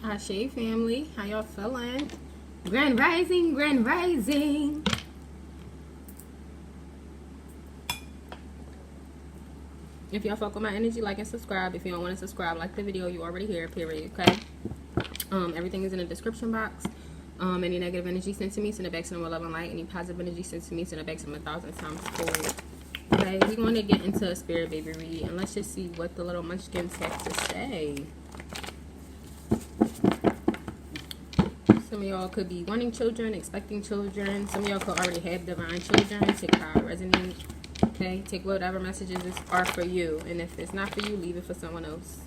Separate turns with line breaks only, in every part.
Ashe family, how y'all feeling? Grand rising, grand rising. If y'all fuck with my energy, like and subscribe. If you don't want to subscribe, like the video, you already here, period, okay? Everything is in the description box. Any negative energy sent to me, send it back to them with love and light. Any positive energy sent to me, send it back to them 1,000 times forward. Okay, we're going to get into a spirit baby read, and let's just see what the little munchkins have to say. Some of y'all could be wanting children, expecting children. Some of y'all could already have divine children. Take how it resonates. Okay, take whatever messages are for you, and if it's not for you, leave it for someone else.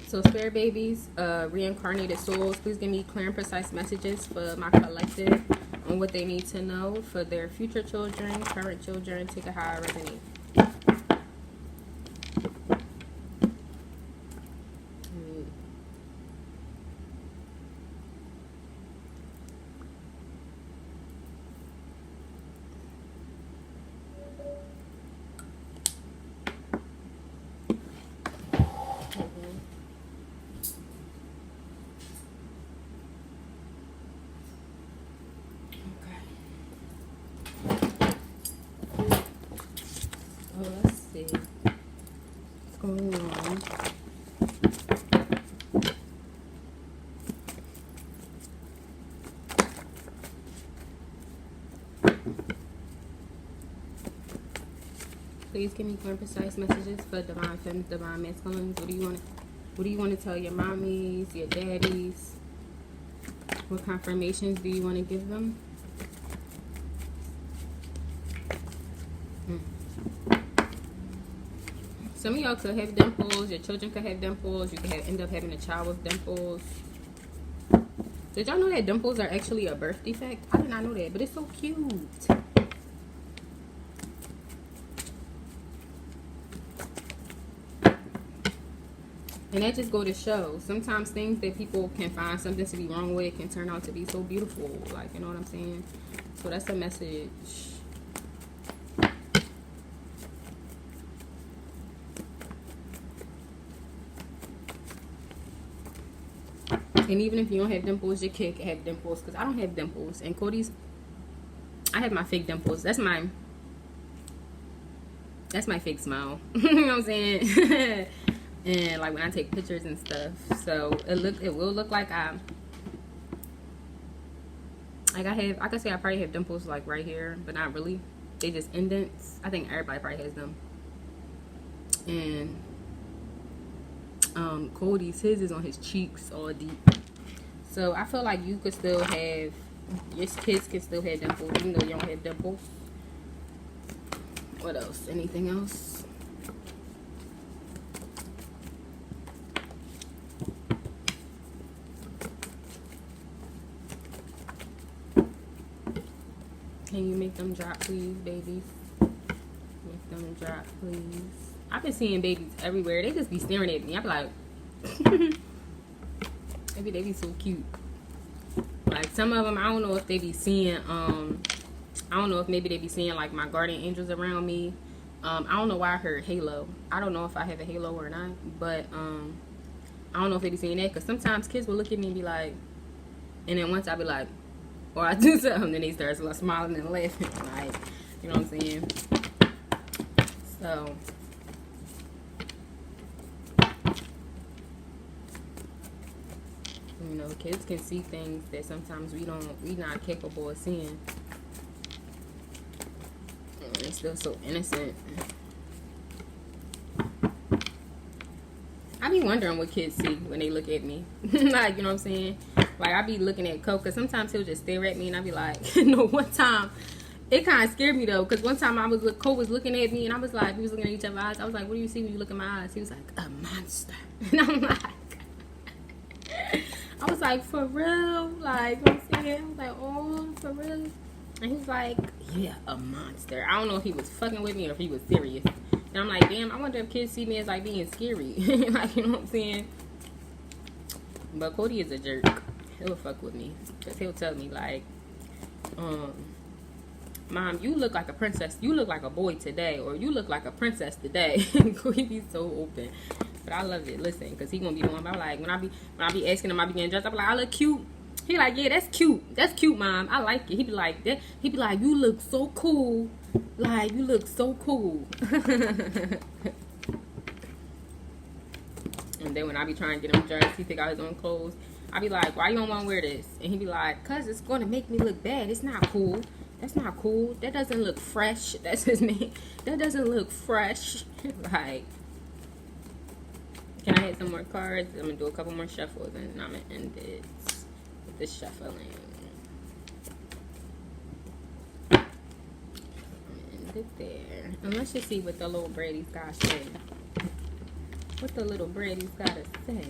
So spirit babies, reincarnated souls, please give me clear and precise messages for my collective on what they need to know for their future children, current children. Take it how it resonates. Let's see what's going on. Please give me clear and precise messages for divine femmes, divine masculines. What do you want to tell your mommies, your daddies? What confirmations do you want to give them? Some of y'all could have dimples. Your children could have dimples. You could end up having a child with dimples. Did y'all know that dimples are actually a birth defect? I did not know that, but it's so cute. And that just go to show. Sometimes things that people can find something to be wrong with can turn out to be so beautiful. Like, you know what I'm saying? So that's a message. And even if you don't have dimples, your kid can have dimples. Because I don't have dimples. And Cody's, I have my fake dimples. That's my fake smile. You know what I'm saying? And like when I take pictures and stuff. So it will look like I could say I probably have dimples like right here, but not really. They just indents. I think everybody probably has them. And Cody's, his is on his cheeks all deep. So I feel like you could still have, your kids can still have dimples even though you don't have dimples. What else? Anything else? Can you make them drop, please, babies? Make them drop, please. I've been seeing babies everywhere. They just be staring at me. I be like, maybe they be so cute. Like some of them, I don't know if they be seeing, I don't know if maybe they be seeing like my guardian angels around me. I don't know why I heard halo. I don't know if I have a halo or not, but I don't know if they be seeing that, because sometimes kids will look at me and be like, and then once I be like, or I do something, then they start smiling and laughing, like, you know what I'm saying? So you know, kids can see things that sometimes we not capable of seeing. And they're still so innocent. I be wondering what kids see when they look at me. Like, you know what I'm saying? Like, I be looking at Coke, because sometimes he'll just stare at me, and I be like, no, one time, it kind of scared me, though, because one time Coke was looking at me, and I was like, we was looking at each other's eyes. I was like, what do you see when you look in my eyes? He was like, a monster. And I'm like, I was like, for real? Like, you know what I'm saying? I was like, oh, for real? And he was like, yeah, a monster. I don't know if he was fucking with me or if he was serious. And I'm like, damn, I wonder if kids see me as, like, being scary. Like, you know what I'm saying? But Cody is a jerk. He'll fuck with me. Because he'll tell me, like, Mom, you look like a princess. You look like a boy today. Or you look like a princess today. Cody be so open. But I love it. Listen, because he gonna be doing. I'm like, when I be asking him, I be getting dressed. I be like, I look cute. He like, yeah, that's cute. That's cute, mom. I like it. He be like that. He be like, you look so cool. Like, you look so cool. And then when I be trying to get him dressed, he pick out his own clothes. I be like, why you don't want to wear this? And he be like, cause it's gonna make me look bad. It's not cool. That's not cool. That doesn't look fresh. That's his name. That doesn't look fresh. Like, can I hit some more cards? I'm gonna do a couple more shuffles and I'm gonna end it with the shuffling. I'm gonna end it there. And let's just see what the little Brady's got to say. What the little Brady's got to say.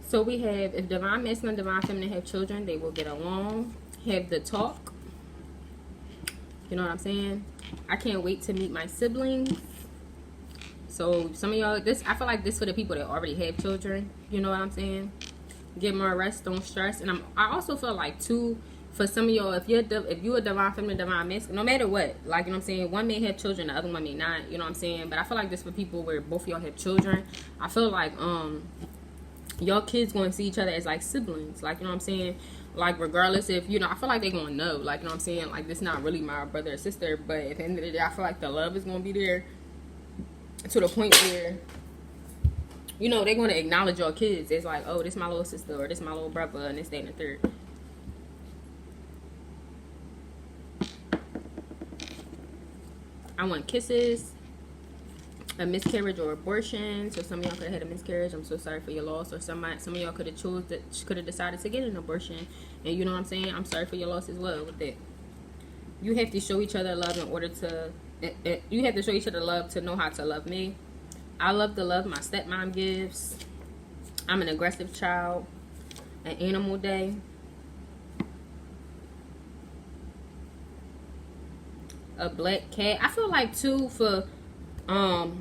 So we have, if divine masculine, divine feminine have children, they will get along, have the talk. You know what I'm saying? I can't wait to meet my siblings. So some of y'all, this, I feel like this for the people that already have children. You know what I'm saying? Get more rest, don't stress. And I also feel like too, for some of y'all, if you're a divine feminine, divine masculine, no matter what, like, you know what I'm saying, one may have children, the other one may not. You know what I'm saying? But I feel like this for people where both of y'all have children. I feel like y'all kids going to see each other as like siblings, like, you know what I'm saying, like, regardless if, you know, I feel like they're going to know, like, you know what I'm saying, like, this not really my brother or sister, but at the end of the day, I feel like the love is going to be there to the point where, you know, they're going to acknowledge your kids. It's like, oh, this my little sister, or this my little brother, and this, that, and the third. I want kisses, a miscarriage or abortion. So some of y'all could have had a miscarriage. I'm so sorry for your loss. Or some of y'all could have decided to get an abortion, and you know what I'm saying, I'm sorry for your loss as well with that. You have to show each other love in order to you have to show each other love to know how to love me. I love the love my stepmom gives. I'm an aggressive child. An animal day. A black cat. I feel like too for okay,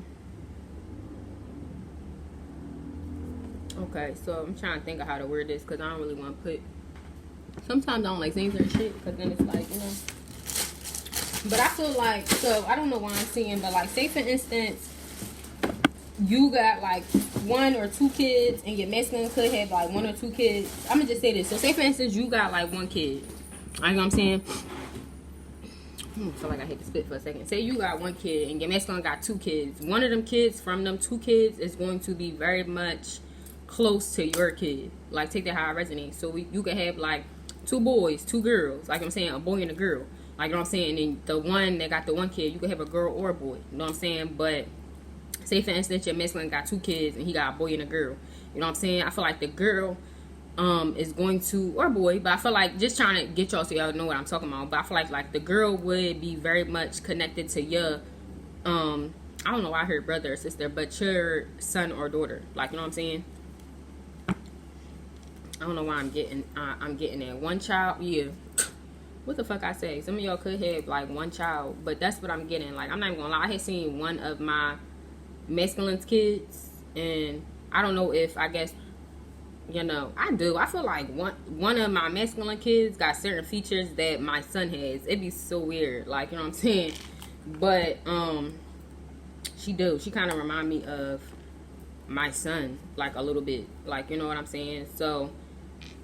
so I'm trying to think of how to word this because I don't really want to put, sometimes I don't like saying certain shit because then it's like, you know, but I feel like, so I don't know why I'm seeing, but like, say for instance, you got like 1 or 2 kids and your masculine could have like 1 or 2 kids. I'm gonna just say this. So say for instance, you got like 1 kid. You know what I'm saying? I feel like I hate to spit for a second. Say you got 1 kid and your masculine got 2 kids. One of them kids from them 2 kids is going to be very much close to your kid. Like, take that how I resonate. So you could have like 2 boys, 2 girls. Like I'm saying, a boy and a girl. Like, you know what I'm saying? And the one that got the 1 kid, you could have a girl or a boy. You know what I'm saying? But say for instance, your masculine got 2 kids and he got a boy and a girl. You know what I'm saying? I feel like the girl is going to, or boy, but I feel like, just trying to get y'all so y'all know what I'm talking about, but I feel like the girl would be very much connected to your I don't know why I heard brother or sister, but your son or daughter. Like, you know what I'm saying? I don't know why I'm getting that 1 child. Yeah, what the fuck I say? Some of y'all could have like 1 child, but that's what I'm getting. Like, I'm not even gonna lie, I had seen one of my masculine's kids, and I don't know if, I guess, you know, I feel like one of my masculine kids got certain features that my son has. It'd be so weird, like, you know what I'm saying? But she kind of remind me of my son, like, a little bit, like, you know what I'm saying? So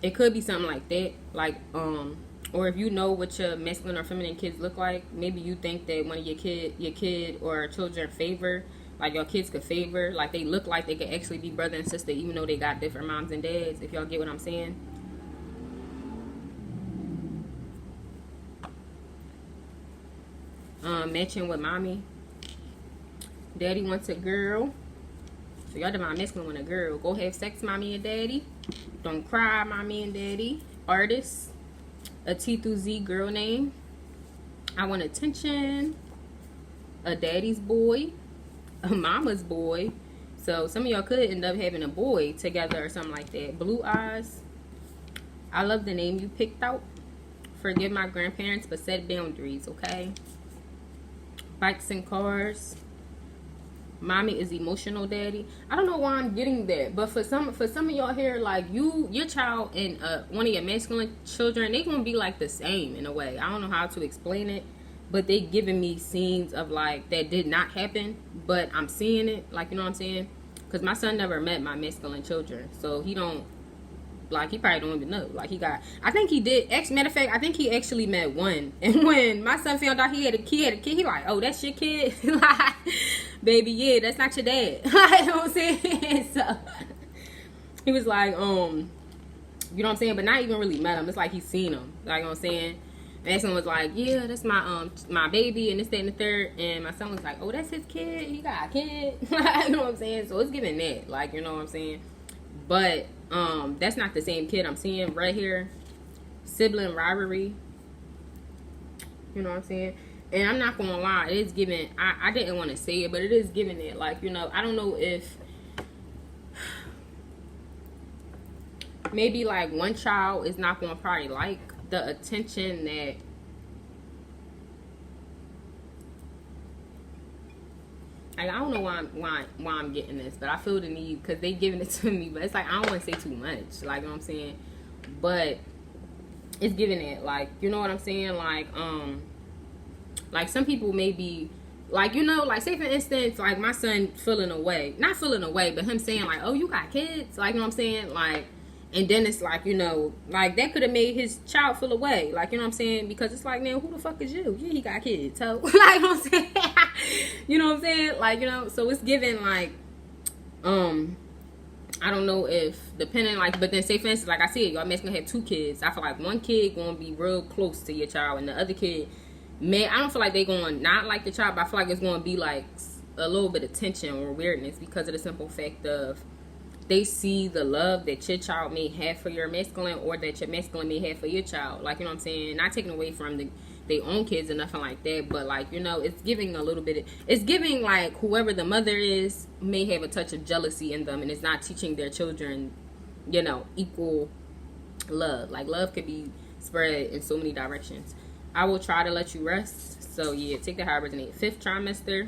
it could be something like that, like, or if you know what your masculine or feminine kids look like, maybe you think that one of your kid or children favor, like, your kids could favor, like, they look like they could actually be brother and sister even though they got different moms and dads, if y'all get what I'm saying. Matching with mommy. Daddy wants a girl. So y'all divine masculine want a girl. Go have sex, mommy and daddy. Don't cry, mommy and daddy. Artist. A T through Z girl name. I want attention. A daddy's boy. A mama's boy. So some of y'all could end up having a boy together or something like that. Blue eyes. I love the name you picked out. Forgive my grandparents, but set boundaries, okay? Bikes and cars. Mommy is emotional daddy. I don't know why I'm getting that, but for some of y'all here, like, your child and one of your masculine children, they gonna be like the same in a way. I don't know how to explain it, but they giving me scenes of like that did not happen, but I'm seeing it, like, you know what I'm saying? Because my son never met my masculine children, so he don't, like, he probably don't even know. Like, he got, I think he did, matter of fact, I think he actually met one. And when my son found out he had a kid, he like, oh, that's your kid? Like, baby, yeah, that's not your dad. Like, you know what I'm saying? So, he was like, you know what I'm saying? But not even really met him. It's like he's seen him. Like, you know what I'm saying? And someone was like, yeah, that's my baby, and this, that, and the third. And my son was like, oh, that's his kid? He got a kid? You know what I'm saying? So it's giving that. Like, you know what I'm saying? But that's not the same kid I'm seeing right here. Sibling rivalry. You know what I'm saying? And I'm not gonna lie, it is giving, I didn't want to say it, but it is giving it. Like, you know, I don't know if maybe like one child is not gonna probably like the attention that I don't know why I'm getting this, but I feel the need because they giving it to me. But it's like I don't want to say too much, like, you know what I'm saying? But it's giving it, like, you know what I'm saying? Like some people may be like, you know, like say for instance, like my son feeling away, not feeling away, but him saying like, oh, you got kids, like, you know what I'm saying? Like, and then it's like, you know, like that could have made his child feel away, like, you know what I'm saying? Because it's like, man, who the fuck is you? Yeah, he got kids, so like, you know what I'm saying? You know what I'm saying? Like, you know, so it's given like, I don't know if depending, like, but then say for instance, like I said, y'all gonna have two kids. I feel like one kid gonna be real close to your child, and the other kid, man, I don't feel like they gonna not like the child, but I feel like it's gonna be like a little bit of tension or weirdness because of the simple fact of they see the love that your child may have for your masculine, or that your masculine may have for your child. Like, you know what I'm saying? Not taking away from their own kids or nothing like that, but like, you know, it's giving a little bit, it's giving like whoever the mother is may have a touch of jealousy in them, and it's not teaching their children, you know, equal love. Like, love could be spread in so many directions. I will try to let you rest. So yeah, take the high resonate. 5th trimester.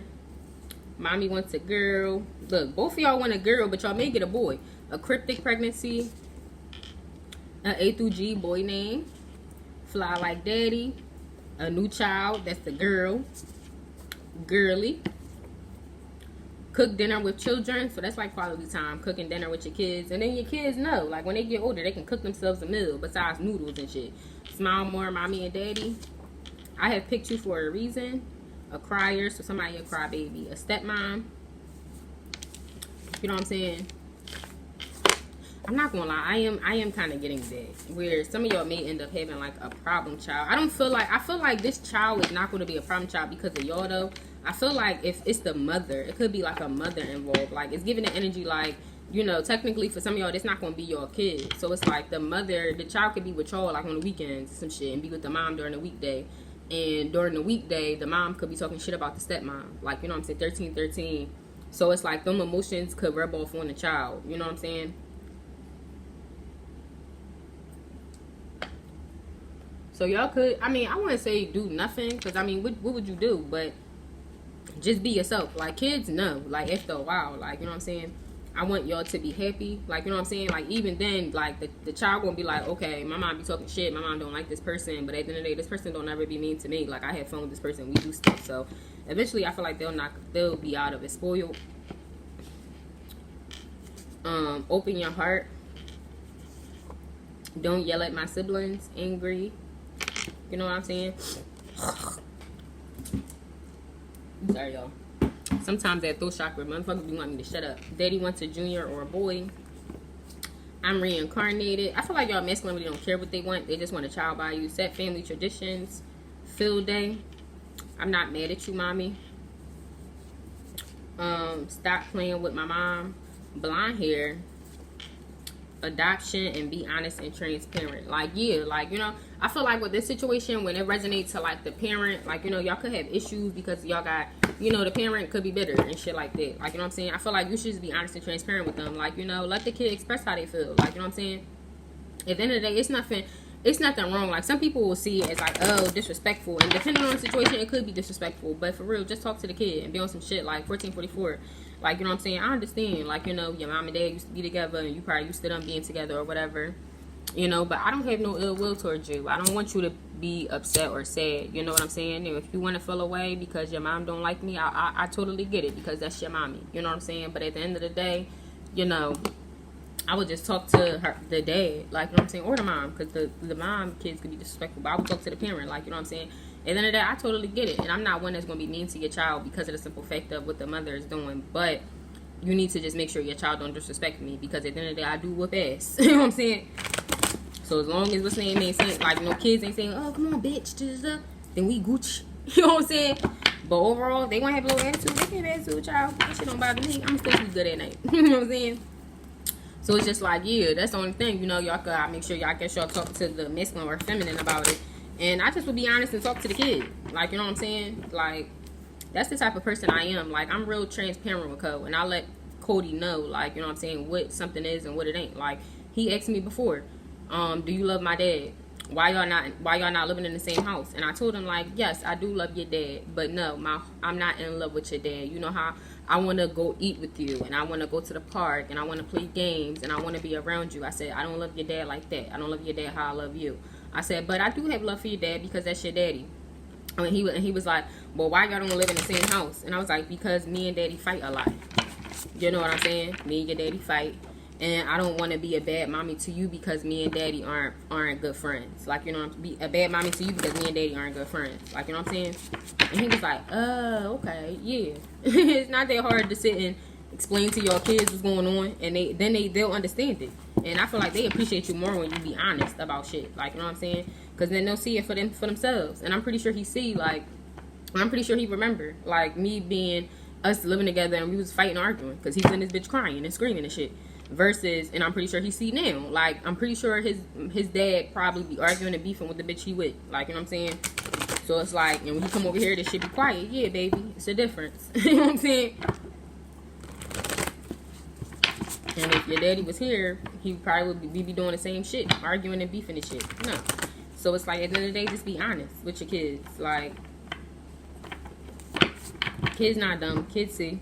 Mommy wants a girl. Look, both of y'all want a girl, but y'all may get a boy. A cryptic pregnancy. An A through G boy name. Fly like daddy. A new child. That's the girl. Girly. Cook dinner with children. So that's like quality time. Cooking dinner with your kids. And then your kids know, like, when they get older, they can cook themselves a meal besides noodles and shit. Smile more, mommy and daddy. I have picked you for a reason. A crier, so somebody a crybaby. A stepmom. You know what I'm saying? I'm not gonna lie, I am kind of getting that, where some of y'all may end up having like a problem child. I feel like this child is not going to be a problem child because of y'all though. I feel like if it's the mother, it could be like a mother involved. Like, it's giving the energy like, you know, technically for some of y'all, it's not going to be your kid. So it's like the mother, the child could be with y'all like on the weekends, some shit, and be with the mom during the weekday. And during the weekday, the mom could be talking shit about the stepmom. Like, you know what I'm saying? 13. So it's like them emotions could rub off on the child. You know what I'm saying? So y'all could, I mean, I wouldn't say do nothing. Because, I mean, what would you do? But just be yourself. Like, kids know. Like, after a while. Like, you know what I'm saying? I want y'all to be happy. Like, you know what I'm saying? Like, even then, like, the child gonna be like, okay, my mom be talking shit. My mom don't like this person. But at the end of the day, this person don't ever be mean to me. Like, I have fun with this person. We do stuff. So, eventually, I feel like they'll be out of it. Spoiled. Open your heart. Don't yell at my siblings. Angry. You know what I'm saying? Sorry, y'all. Sometimes that throat chakra, motherfuckers be wanting me to shut up. Daddy wants a junior or a boy. I'm reincarnated. I feel like y'all masculine really don't care what they want. They just want a child by you. Set family traditions. Field day. I'm not mad at you, mommy. Stop playing with my mom. Blonde hair. Adoption, and be honest and transparent. Like, yeah, like, you know, I feel like with this situation, when it resonates to like the parent, like, you know, y'all could have issues because y'all got, you know, the parent could be bitter and shit like that. Like, you know what I'm saying? I feel like you should just be honest and transparent with them. Like, you know, let the kid express how they feel. Like, you know what I'm saying? At the end of the day, it's nothing wrong. Like, some people will see it as like, oh, disrespectful, and depending on the situation, it could be disrespectful. But for real, just talk to the kid and be on some shit like 1444. Like, you know what I'm saying? I understand. Like, you know, your mom and dad used to be together, and you probably used to them being together or whatever. you know, but I don't have no ill will towards you. I don't want you to be upset or sad, you know what I'm saying? If you want to feel away because your mom don't like me, I totally get it, because that's your mommy, you know what I'm saying? But at the end of the day, you know, I would just talk to her, the dad, like, you know what I'm saying, or the mom, because the mom kids could be disrespectful, but I would talk to the parent, like, you know what I'm saying? At the end of the day, I totally get it, and I'm not one that's going to be mean to your child because of the simple fact of what the mother is doing, but you need to just make sure your child don't disrespect me, because at the end of the day, I do whoop ass, you know what I'm saying? So as long as what's saying ain't saying, like, you know, kids ain't saying, oh, come on, bitch, then we Gucci, you know what I'm saying? But overall, they want to have a little attitude, they can have attitude, child, that shit don't bother me, I'm supposed to be good at night, you know what I'm saying? So it's just like, yeah, that's the only thing, you know, y'all gotta make sure y'all talk to the masculine or feminine about it. And I just would be honest and talk to the kid. Like, you know what I'm saying? Like, that's the type of person I am. Like, I'm real transparent with Cody. And I let Cody know, like, you know what I'm saying, what something is and what it ain't. Like, he asked me before, do you love my dad? Why y'all not living in the same house? And I told him, like, yes, I do love your dad, but no, I'm not in love with your dad. You know how I want to go eat with you, and I want to go to the park, and I want to play games, and I want to be around you. I said, I don't love your dad like that. I don't love your dad how I love you. I said, but I do have love for your dad because that's your daddy. And he was like, well, why y'all don't live in the same house? And I was like, because me and daddy fight a lot. You know what I'm saying? Me and your daddy fight. And I don't want to be a bad mommy to you because me and daddy aren't good friends. Like, you know, be a bad mommy to you because me and daddy aren't good friends. Like, you know what I'm saying? And he was like, oh, okay, yeah. It's not that hard to sit and explain to your kids what's going on, and they'll understand it. And I feel like they appreciate you more when you be honest about shit. Like, you know what I'm saying? Because then they'll see it for themselves. And I'm pretty sure I'm pretty sure he remembered, like, me being us living together and we was fighting and arguing because he's in this bitch crying and screaming and shit. Versus, and I'm pretty sure he see now, like, I'm pretty sure his dad probably be arguing and beefing with the bitch he with, like, you know what I'm saying? So it's like, and when he come over here, this shit be quiet. Yeah, baby, it's a difference. You know what I'm saying? And if your daddy was here, he probably would be doing the same shit, arguing and beefing and shit. No. So it's like, at the end of the day, just be honest with your kids. Like, kids not dumb, kids see.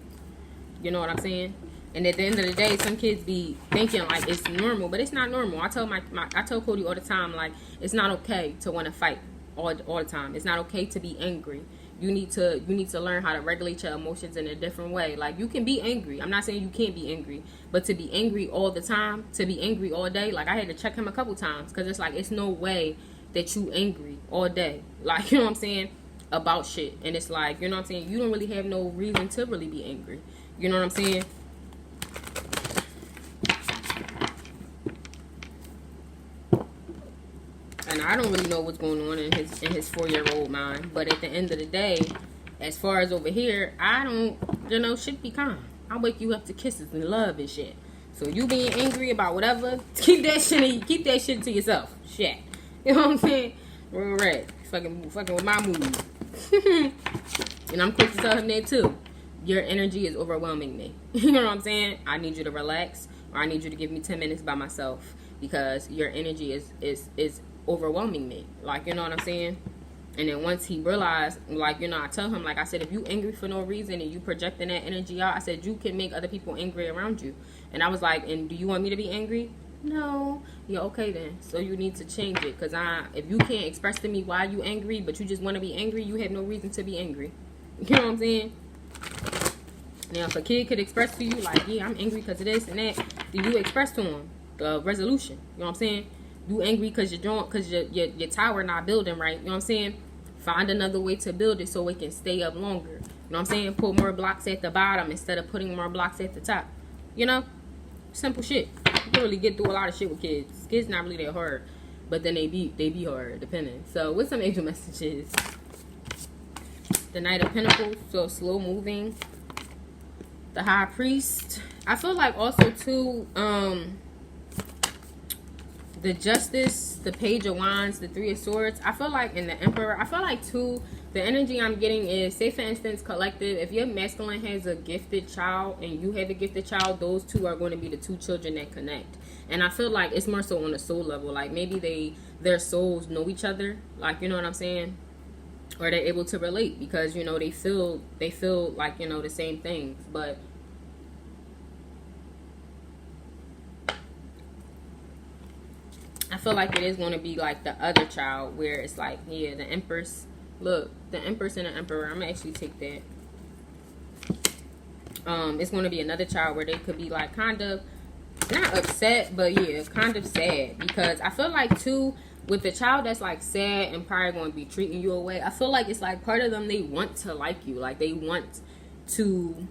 You know what I'm saying? And at the end of the day, some kids be thinking like it's normal, but it's not normal. I tell Cody all the time, like, it's not okay to want to fight all the time. It's not okay to be angry. You need to learn how to regulate your emotions in a different way. Like, you can be angry. I'm not saying you can't be angry, but to be angry all the time, to be angry all day, like, I had to check him a couple times because it's like, it's no way that you angry all day. Like, you know what I'm saying, about shit. And it's like, you know what I'm saying, you don't really have no reason to really be angry. You know what I'm saying? And I don't really know what's going on in his 4-year-old mind. But at the end of the day, as far as over here, I don't, you know, shit be calm. I wake you up to kisses and love and shit. So you being angry about whatever, keep that shit to yourself. Shit. You know what I'm saying? Real red. Fucking with my mood. And I'm quick to tell him that too. Your energy is overwhelming me. You know what I'm saying? I need you to relax, or I need you to give me 10 minutes by myself, because your energy is overwhelming me. Like, you know what I'm saying? And then once he realized, like, you know, I tell him, like, I said, if you angry for no reason and you projecting that energy out, I said, you can make other people angry around you. And I was like, and do you want me to be angry? No. Yeah, okay then. So you need to change it, because if you can't express to me why you angry, but you just want to be angry, you have no reason to be angry. You know what I'm saying? Now, if a kid could express to you, like, yeah, I'm angry because of this and that, then you express to him the resolution. You know what I'm saying? You angry because your tower not building right. You know what I'm saying? Find another way to build it so it can stay up longer. You know what I'm saying? Put more blocks at the bottom instead of putting more blocks at the top. You know? Simple shit. You can really get through a lot of shit with kids. Kids not really that hard, but then they be hard, depending. So, what's some angel messages? The Knight of Pentacles, so slow moving. The High Priest. I feel like also too, the Justice, the Page of Wands, the Three of Swords. I feel like in the Emperor, I feel like too, the energy I'm getting is, say for instance, collective, if your masculine has a gifted child and you have a gifted child, those two are going to be the two children that connect. And I feel like it's more so on the soul level. Like, maybe their souls know each other. Like, you know what I'm saying? Or they're able to relate because, you know, they feel like, you know, the same things. But I feel like it is going to be like the other child where it's like, yeah, the Empress. Look, the Empress and the Emperor. I'm going to actually take that. It's going to be another child where they could be like kind of, not upset, but yeah, kind of sad. Because I feel like too, with the child that's like sad and probably going to be treating you away, I feel like it's like part of them, they want to like you. Like they want to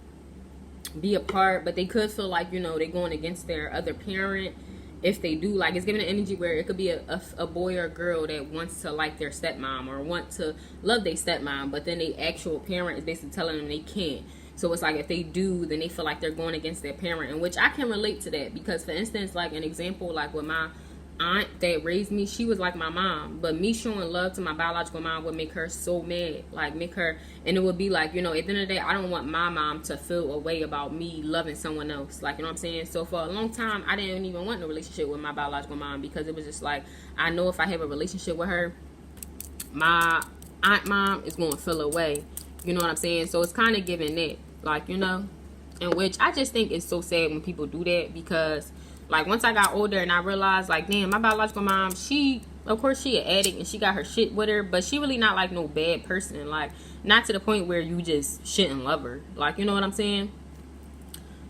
be a part, but they could feel like, you know, they're going against their other parent. If they do, like, it's giving an energy where it could be a boy or a girl that wants to like their stepmom or want to love their stepmom, but then the actual parent is basically telling them they can't. So it's like if they do, then they feel like they're going against their parent, and which I can relate to that because, for instance, like an example, like with my aunt that raised me, she was like my mom, but me showing love to my biological mom would make her so mad, like make her, and it would be like, you know, at the end of the day, I don't want my mom to feel a way about me loving someone else, like, you know what I'm saying? So for a long time, I didn't even want a relationship with my biological mom because it was just like, I know if I have a relationship with her, my aunt mom is going to feel away, you know what I'm saying? So it's kind of giving that, like, you know, in which I just think it's so sad when people do that because, like, once I got older and I realized, like, damn, my biological mom, she, of course, she an addict and she got her shit with her, but she really not, like, no bad person. Like, not to the point where you just shouldn't love her. Like, you know what I'm saying?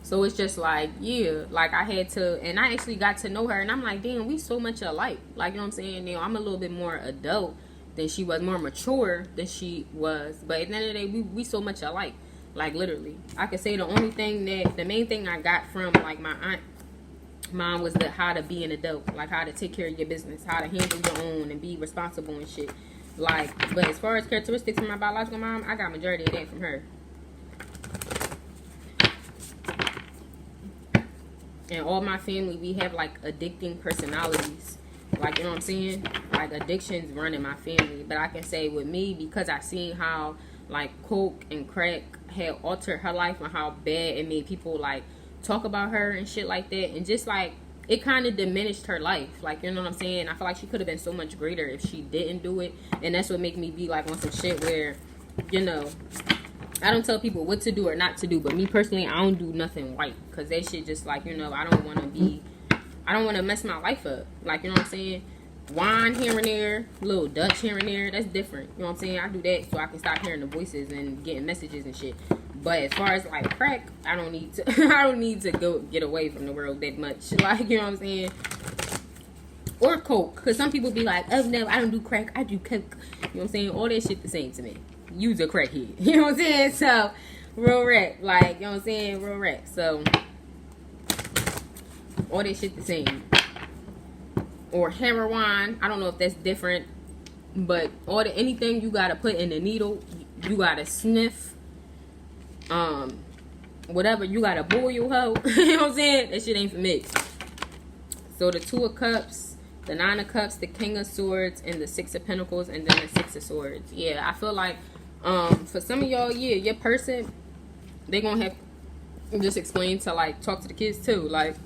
So it's just like, yeah, like, I had to, and I actually got to know her, and I'm like, damn, we so much alike. Like, you know what I'm saying? You know, I'm a little bit more adult than she was, more mature than she was, but at the end of the day, we so much alike. Like, literally. I could say the main thing I got from, like, my aunt mom was how to be an adult, like how to take care of your business, how to handle your own and be responsible and shit. Like, but as far as characteristics from my biological mom, I got majority of that from her. And all my family, we have like addicting personalities. Like, you know what I'm saying? Like, addictions run in my family. But I can say with me, because I seen how like coke and crack had altered her life and how bad it made people like talk about her and shit like that, and just like it kind of diminished her life, like, you know what I'm saying? I feel like she could have been so much greater if she didn't do it, and that's what make me be like on some shit where, you know, I don't tell people what to do or not to do, but me personally, I don't do nothing white because that shit just like, you know, I don't want to mess my life up, like, you know what I'm saying? Wine here and there, little Dutch here and there, that's different, you know what I'm saying? I do that so I can stop hearing the voices and getting messages and shit. But as far as like crack, I don't need to I don't need to go get away from the world that much, like, you know what I'm saying? Or coke, because some people be like, oh no, I don't do crack, I do coke, you know what I'm saying? All that shit the same to me. You's a crackhead, you know what I'm saying? So real rap, like, you know what I'm saying? Real rap. So all that shit the same. Or heroin, I don't know if that's different, but anything you gotta put in the needle, you gotta sniff, whatever, you gotta boil hoe. You know what I'm saying? That shit ain't for me. So the 2 of Cups, the 9 of Cups, the King of Swords, and the 6 of Pentacles, and then the 6 of Swords. Yeah, I feel like for some of y'all, yeah, your person, they gonna have just explain to like talk to the kids too, like,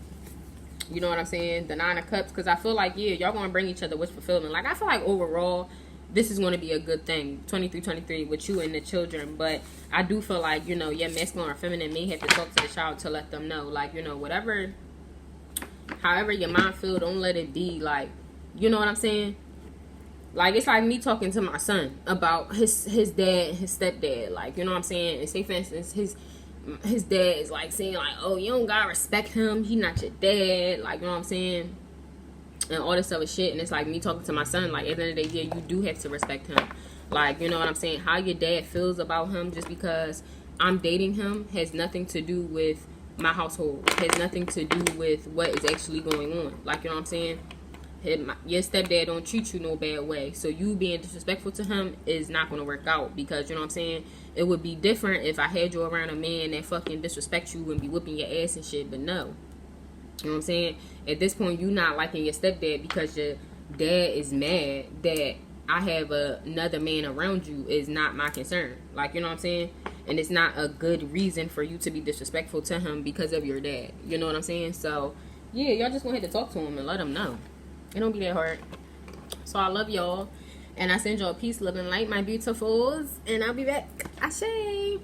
you know what I'm saying? The 9 of Cups, because I feel like, yeah, y'all gonna bring each other wish fulfillment. Like, I feel like overall this is going to be a good thing, 23 with you and the children. But I do feel like, you know, your masculine or feminine may have to talk to the child to let them know, like, you know, whatever, however your mind feel, don't let it be, like, you know what I'm saying? Like, it's like me talking to my son about his dad and his stepdad, like, you know what I'm saying? And say, for instance, his dad is like saying like, oh, you don't gotta respect him, he not your dad, like, you know what I'm saying? And all this other shit. And it's like me talking to my son, like, at the end of the day, yeah, you do have to respect him. Like, you know what I'm saying? How your dad feels about him just because I'm dating him has nothing to do with my household. Has nothing to do with what is actually going on. Like, you know what I'm saying? Your stepdad don't treat you no bad way. So you being disrespectful to him is not going to work out. Because, you know what I'm saying? It would be different if I had you around a man that fucking disrespect you and be whipping your ass and shit. But no. You know what I'm saying? At this point, you not liking your stepdad because your dad is mad that I have another man around you is not my concern. Like, you know what I'm saying? And it's not a good reason for you to be disrespectful to him because of your dad. You know what I'm saying? So, yeah, y'all just gonna have to talk to him and let him know. It don't be that hard. So, I love y'all. And I send y'all peace, love, and light, my beautifuls. And I'll be back. Ashe.